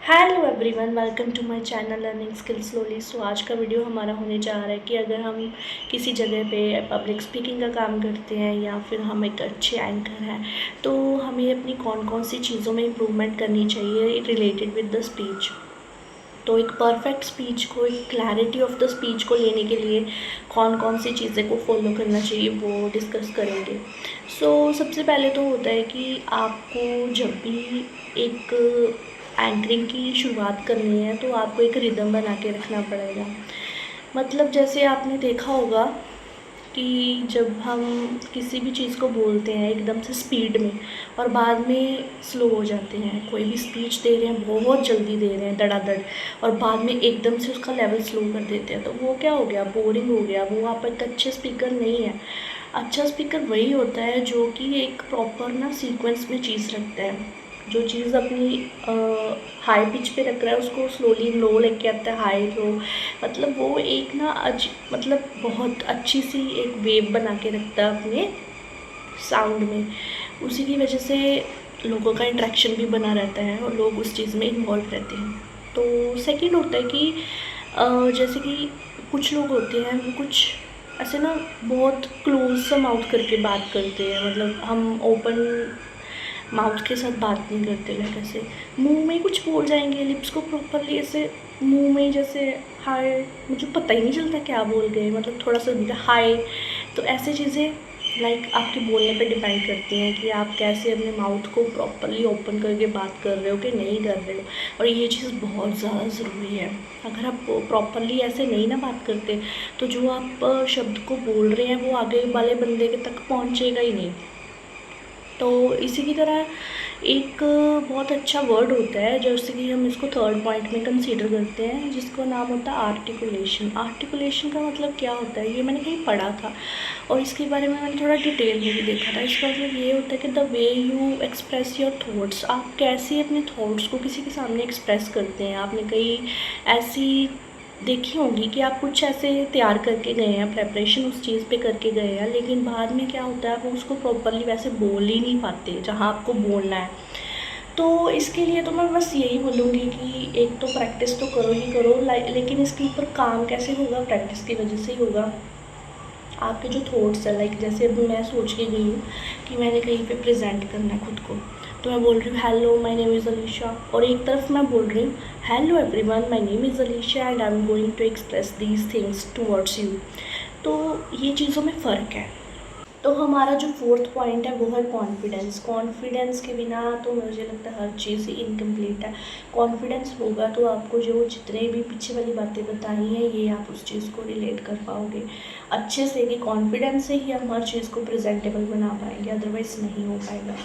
Hello everyone, welcome to my channel learning skill slowly. So आज का video हमारा होने जा रहा है कि अगर हम किसी जगह पे पब्लिक स्पीकिंग का काम करते हैं या फिर हम एक अच्छे एंकर हैं तो हमें अपनी कौन कौन सी चीज़ों में इम्प्रूवमेंट करनी चाहिए रिलेटेड विद द स्पीच। तो एक परफेक्ट स्पीच को, एक क्लैरिटी ऑफ द स्पीच को लेने के लिए कौन कौन सी चीज़ें को फॉलो करना चाहिए वो डिस्कस करेंगे। सबसे पहले तो होता है कि आपको जब भी एक एंकरिंग की शुरुआत करनी है तो आपको एक रिदम बना के रखना पड़ेगा। मतलब जैसे आपने देखा होगा कि जब हम किसी भी चीज़ को बोलते हैं एकदम से स्पीड में और बाद में स्लो हो जाते हैं, कोई भी स्पीच दे रहे हैं बहुत जल्दी दे रहे हैं धड़ाधड़ और बाद में एकदम से उसका लेवल स्लो कर देते हैं, तो वो क्या हो गया, बोरिंग हो गया। वो आप एक अच्छे स्पीकर नहीं है। अच्छा स्पीकर वही होता है जो कि एक प्रॉपर ना सीक्वेंस में चीज़ रखता है। जो चीज़ अपनी हाई पिच पे रख रहा है उसको स्लोली लो लेके आता है, हाई लो। मतलब वो एक ना मतलब बहुत अच्छी सी एक वेव बना के रखता है अपने साउंड में। उसी की वजह से लोगों का इंटरेक्शन भी बना रहता है और लोग उस चीज़ में इन्वॉल्व रहते हैं। तो सेकंड होता है कि जैसे कि कुछ लोग होते हैं वो कुछ ऐसे ना बहुत क्लोज सा माउथ करके बात करते हैं। मतलब हम ओपन माउथ के साथ बात नहीं करते, लाइक ऐसे मुंह में कुछ बोल जाएंगे, लिप्स को प्रॉपरली ऐसे मुंह में जैसे हाय, मुझे पता ही नहीं चलता क्या बोल गए, मतलब थोड़ा सा हाय। तो ऐसी चीज़ें लाइक आपके बोलने पे डिपेंड करती हैं कि आप कैसे अपने माउथ को प्रॉपरली ओपन करके बात कर रहे हो कि नहीं कर रहे हो। और ये चीज़ बहुत ज़्यादा ज़रूरी है। अगर आप प्रॉपरली ऐसे नहीं ना बात करते तो जो आप शब्द को बोल रहे हैं वो आगे वाले बंदे के तक पहुँचेगा ही नहीं। तो इसी की तरह एक बहुत अच्छा वर्ड होता है जैसे कि हम इसको थर्ड पॉइंट में कंसीडर करते हैं, जिसको नाम होता है आर्टिकुलेशन। आर्टिकुलेशन का मतलब क्या होता है, ये मैंने कहीं पढ़ा था और इसके बारे में मैंने थोड़ा डिटेल में भी देखा था। इसका मतलब ये होता है कि the way you express your thoughts, आप कैसे अपने थॉट्स को किसी के सामने एक्सप्रेस करते हैं। आपने कई ऐसी देखी होंगी कि आप कुछ ऐसे तैयार करके गए हैं, प्रेपरेशन उस चीज़ पे करके गए हैं, लेकिन बाद में क्या होता है आप उसको प्रॉपरली वैसे बोल ही नहीं पाते जहाँ आपको बोलना है। तो इसके लिए तो मैं बस यही बोलूँगी कि एक तो प्रैक्टिस तो करो ही करो, लेकिन इसके ऊपर काम कैसे होगा, प्रैक्टिस की वजह से ही होगा। आपके जो थॉट्स है, लाइक जैसे अब मैं सोच के गई हूँ कि मैंने कहीं पे प्रेजेंट करना है खुद को, तो मैं बोल रही हूँ hello my name is Alisha, और एक तरफ मैं बोल रही हूँ hello everyone my name is Alisha and I am going to express these things towards you. तो ये चीज़ों में फ़र्क है। तो हमारा जो फोर्थ पॉइंट है वो है कॉन्फिडेंस। कॉन्फिडेंस के बिना तो मुझे लगता है हर चीज़ ही इनकम्प्लीट है। कॉन्फिडेंस होगा तो आपको जो जितने भी पीछे वाली बातें बताई हैं ये आप उस चीज़ को रिलेट कर पाओगे अच्छे से, कि कॉन्फिडेंस से ही हम हर चीज़ को प्रेजेंटेबल बना पाएंगे, अदरवाइज़ नहीं हो पाएगा।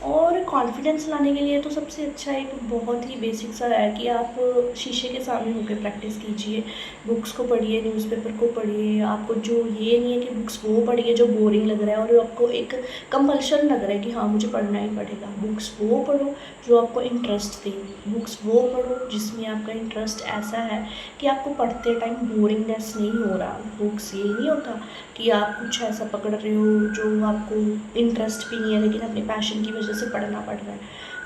और कॉन्फिडेंस लाने के लिए तो सबसे अच्छा एक बहुत ही बेसिक सा है कि आप शीशे के सामने होकर प्रैक्टिस कीजिए, बुक्स को पढ़िए, न्यूज़पेपर को पढ़िए। आपको जो ये नहीं है कि बुक्स वो पढ़िए जो बोरिंग लग रहा है और आपको एक कंपल्शन लग रहा है कि हाँ मुझे पढ़ना ही पड़ेगा। बुक्स वो पढ़ो जो आपको इंटरेस्ट दे, बुक्स वो पढ़ो जिसमें आपका इंटरेस्ट ऐसा है कि आपको पढ़ते टाइम बोरिंगनेस नहीं हो रहा। बुक्स ये नहीं होता कि आप कुछ ऐसा पकड़ रहे हो जो आपको इंटरेस्ट भी नहीं है लेकिन अपने पैशन की वजह से पढ़ना पड़ रहा है,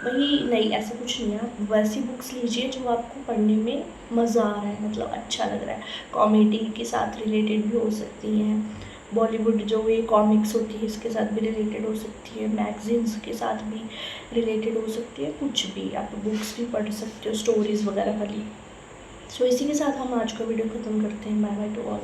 वही नहीं, ऐसा कुछ नहीं है। आप वैसी बुक्स लीजिए जो आपको पढ़ने में मज़ा आ रहा है, मतलब अच्छा लग रहा है। कॉमेडी के साथ रिलेटेड भी हो सकती हैं, बॉलीवुड जो ये कॉमिक्स होती है इसके साथ भी रिलेटेड हो सकती है, मैगजीन्स के साथ भी रिलेटेड हो सकती है, कुछ भी आप बुक्स भी पढ़ सकते हो स्टोरीज़ वगैरह वाली। इसी के साथ हम आज का वीडियो ख़त्म करते हैं। Bye bye to all.